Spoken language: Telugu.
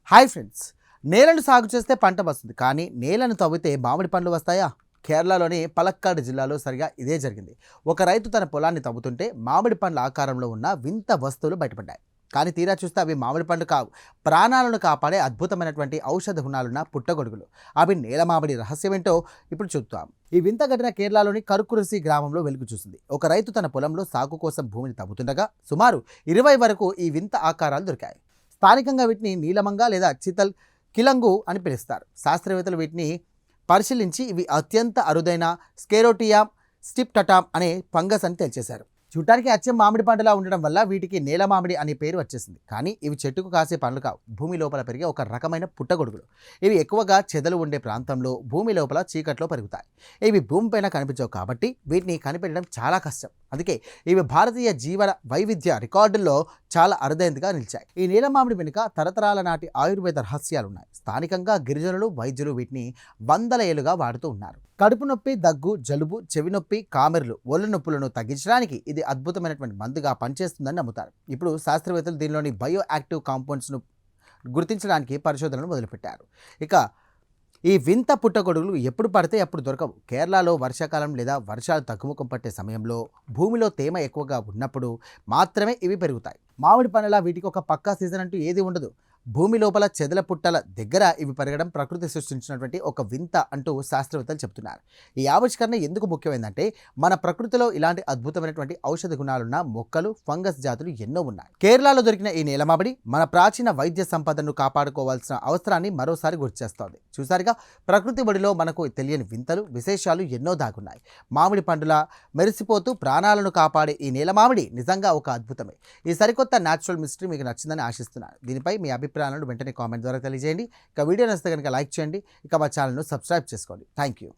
హాయ్ ఫ్రెండ్స్, నేలను సాగు చేస్తే పంట వస్తుంది, కానీ నేలను తవ్వితే మామిడి పండ్లు వస్తాయా? కేరళలోని పలక్కాడ్ జిల్లాలో సరిగా ఇదే జరిగింది. ఒక రైతు తన పొలాన్ని తవ్వుతుంటే మామిడి పండ్ల ఆకారంలో ఉన్న వింత వస్తువులు బయటపడ్డాయి. కానీ తీరా చూస్తే అవి మామిడి పండ్లు కావు, ప్రాణాలను కాపాడే అద్భుతమైనటువంటి ఔషధ గుణాలున్న పుట్టగొడుగులు. అవి నేల మామిడి రహస్యమేంటో ఇప్పుడు చూద్దాం. ఈ వింత ఘటన కేరళలోని కరుకురసి గ్రామంలో వెలుగు చూసింది. ఒక రైతు తన పొలంలో సాగు కోసం భూమిని తవ్వుతుండగా సుమారు 20 వరకు ఈ వింత ఆకారాలు దొరికాయి. స్థానికంగా వీటిని నీలమంగ లేదా చితల్ కిలంగు అని పిలుస్తారు. శాస్త్రవేత్తలు వీటిని పరిశీలించి ఇవి అత్యంత అరుదైన స్కెరోటియా స్టిప్టటామ్ అనే ఫంగస్ అని తేల్చేశారు. చూడటానికి అచ్చం మామిడి పండులా ఉండడం వల్ల వీటికి నేల మామిడి అనే పేరు వచ్చేసింది. కానీ ఇవి చెట్టుకు కాసే పండ్లు కావు, భూమి లోపల పెరిగే ఒక రకమైన పుట్టగొడుగులు. ఇవి ఎక్కువగా చెదలు ఉండే ప్రాంతంలో భూమి లోపల చీకట్లో పెరుగుతాయి. ఇవి భూమిపైన కనిపించవు కాబట్టి వీటిని కనిపెట్టడం చాలా కష్టం. అందుకే ఇవి భారతీయ జీవన వైవిధ్య రికార్డుల్లో చాలా అరుదైనదిగా నిలిచాయి. ఈ నీల మామిడి వెనుక తరతరాల నాటి ఆయుర్వేద రహస్యాలు ఉన్నాయి. స్థానికంగా గిరిజనులు, వైద్యులు వీటిని వందల ఏళ్లుగా వాడుతూ ఉన్నారు. కడుపు నొప్పి, దగ్గు, జలుబు, చెవి నొప్పి, కామెర్లు, ఒళ్ళు నొప్పులను తగ్గించడానికి ఇది అద్భుతమైనటువంటి మందుగా పనిచేస్తుందని నమ్ముతారు. ఇప్పుడు శాస్త్రవేత్తలు దీనిలోని బయో యాక్టివ్ కాంపౌండ్స్ను గుర్తించడానికి పరిశోధనలు మొదలుపెట్టారు. ఇక ఈ వింత పుట్టగొడుగులు ఎప్పుడు పడితే అప్పుడు దొరకవు. కేరళలో వర్షాకాలం లేదా వర్షాలు తగ్గుముఖం పట్టే సమయంలో భూమిలో తేమ ఎక్కువగా ఉన్నప్పుడు మాత్రమే ఇవి పెరుగుతాయి. మామిడి పండ్ల వీటికి ఒక పక్కా సీజన్ అంటూ ఏది ఉండదు. భూమి లోపల చెదల పుట్టల దగ్గర ఇవి పెరగడం ప్రకృతి సృష్టించినటువంటి ఒక వింత అంటూ శాస్త్రవేత్తలు చెప్తున్నారు. ఈ ఆవిష్కరణ ఎందుకు ముఖ్యమైందంటే మన ప్రకృతిలో ఇలాంటి అద్భుతమైనటువంటి ఔషధ గుణాలున్న మొక్కలు, ఫంగస్ జాతులు ఎన్నో ఉన్నాయి. కేరళలో దొరికిన ఈ నేలమామిడి మన ప్రాచీన వైద్య సంపదను కాపాడుకోవాల్సిన అవసరాన్ని మరోసారి గుర్తు చేస్తోంది. చూసారుగా, ప్రకృతి ఒడిలో మనకు తెలియని వింతలు, విశేషాలు ఎన్నో దాగున్నాయి. మామిడి పండుల మెరిసిపోతూ ప్రాణాలను కాపాడే ఈ నేలమామిడి నిజంగా ఒక అద్భుతమే. ఈ సరికొత్త న్యాచురల్ మిస్టరీ మీకు నచ్చిందని ఆశిస్తున్నాను. దీనిపై మీ అభిప్రాయాలను వెంటనే కామెంట్ ద్వారా తెలియజేయండి. ఇక వీడియో నచ్చితే కనుక లైక్ చేయండి. ఇక మా ఛానల్ను సబ్స్క్రైబ్ చేసుకోండి. Thank you.